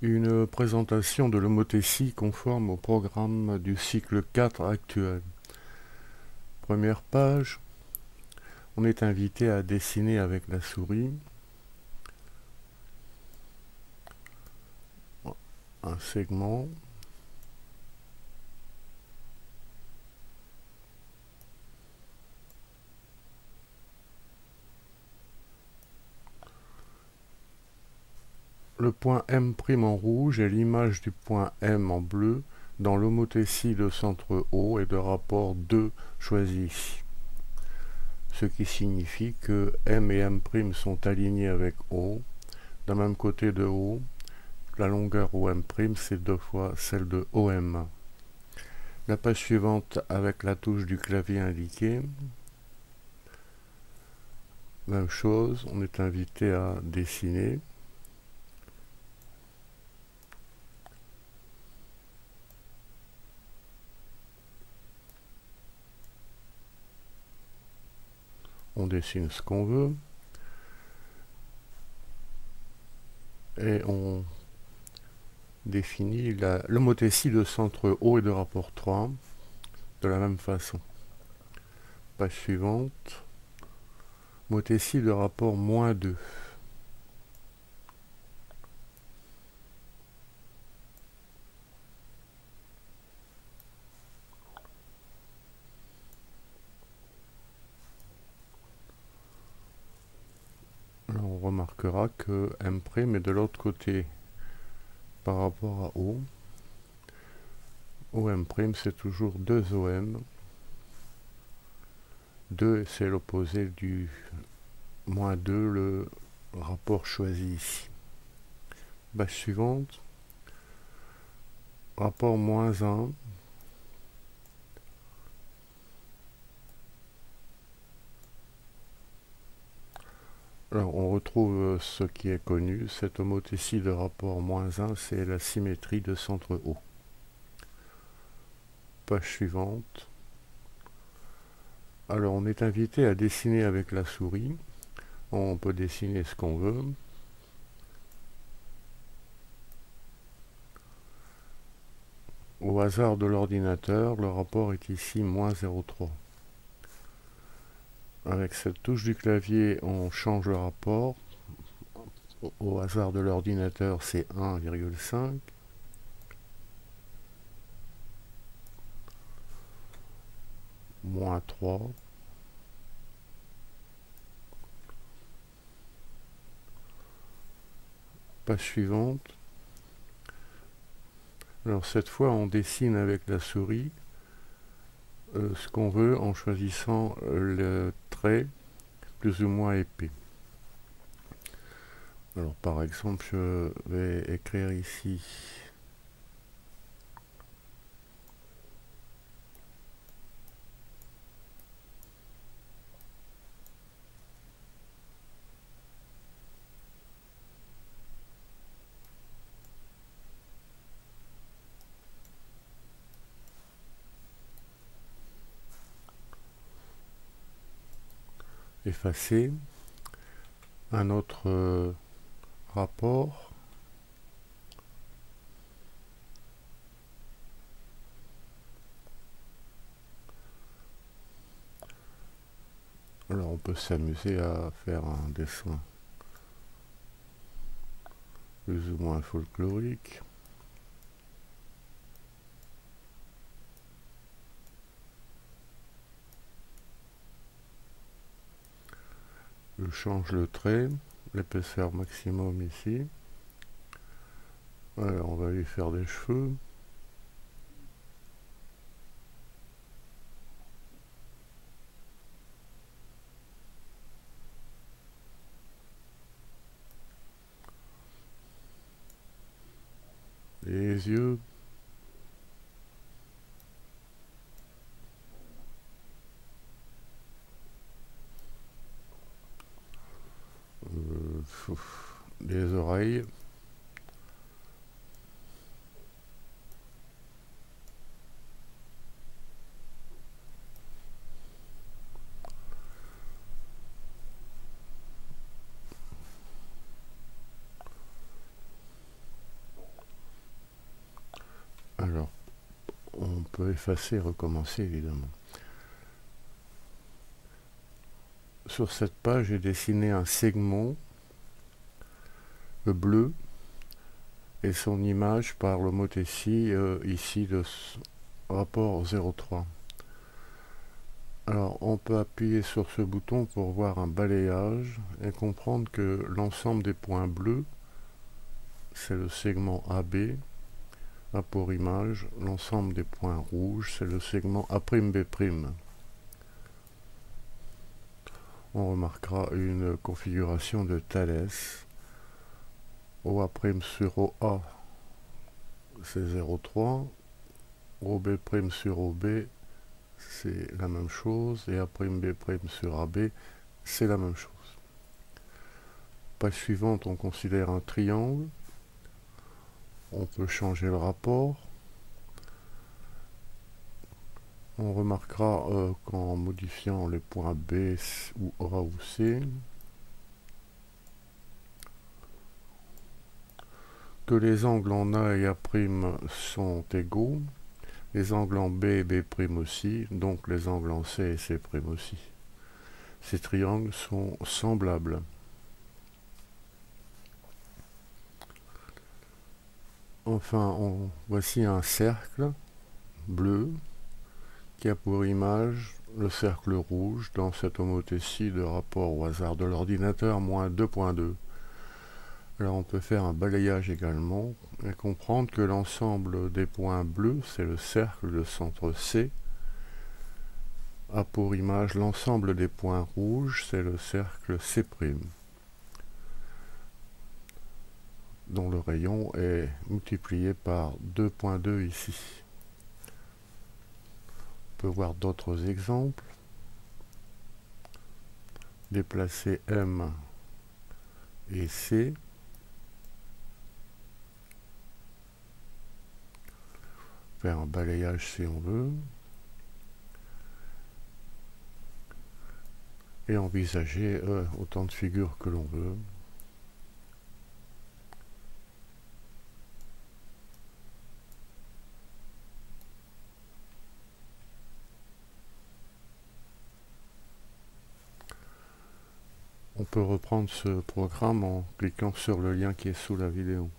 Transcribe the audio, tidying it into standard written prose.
Une présentation de l'homothétie conforme au programme du cycle 4 actuel. Première page, on est invité à dessiner avec la souris un segment. Le point M' en rouge est l'image du point M en bleu dans l'homothétie de centre O et de rapport 2 choisi ici. Ce qui signifie que M et M' sont alignés avec O. D'un même côté de O, la longueur OM' c'est 2 fois celle de OM. La page suivante avec la touche du clavier indiquée. Même chose, on est invité à dessiner. On dessine ce qu'on veut. Et on définit l'homothétie de centre O et de rapport 3 de la même façon. Page suivante. Homothétie de rapport -2. Alors on remarquera que M' est de l'autre côté par rapport à O. OM' c'est toujours 2 OM. 2 c'est l'opposé du -2, le rapport choisi ici. Page suivante. Rapport -1. Alors on retrouve ce qui est connu, cette homothétie de rapport -1, c'est la symétrie de centre O. Page suivante. Alors on est invité à dessiner avec la souris. On peut dessiner ce qu'on veut. Au hasard de l'ordinateur, le rapport est ici -0,3. Avec cette touche du clavier, on change le rapport. Au hasard de l'ordinateur, c'est 1,5. -3. Page suivante. Alors cette fois, on dessine avec la souris ce qu'on veut en choisissant le trait plus ou moins épais. Alors par exemple, je vais écrire ici effacer un autre rapport. Alors on peut s'amuser à faire un dessin plus ou moins folklorique. Je change le trait, l'épaisseur maximum ici. Alors on va lui faire des cheveux. Les yeux. Les oreilles. Alors, on peut effacer et recommencer évidemment. Sur cette page, j'ai dessiné un segment bleu et son image par l'homothétie ici de rapport 0,3. Alors on peut appuyer sur ce bouton pour voir un balayage et comprendre que l'ensemble des points bleus, c'est le segment AB, A pour image, l'ensemble des points rouges, c'est le segment A'B'. On remarquera une configuration de Thalès. OA' sur OA, c'est 0,3. OB' sur OB, c'est la même chose. Et A'B' sur AB, c'est la même chose. Page suivante, on considère un triangle. On peut changer le rapport. On remarquera qu'en modifiant les points B ou A ou C, que les angles en A et A' sont égaux, les angles en B et B' aussi, donc les angles en C et C' aussi. Ces triangles sont semblables. Enfin, voici un cercle bleu qui a pour image le cercle rouge dans cette homothétie de rapport au hasard de l'ordinateur moins 2.2. Alors on peut faire un balayage également et comprendre que l'ensemble des points bleus, c'est le cercle de centre C, a pour image l'ensemble des points rouges, c'est le cercle C', dont le rayon est multiplié par 2.2 ici. On peut voir d'autres exemples. Déplacer M et C. Faire un balayage si on veut. Et envisager autant de figures que l'on veut. On peut reprendre ce programme en cliquant sur le lien qui est sous la vidéo.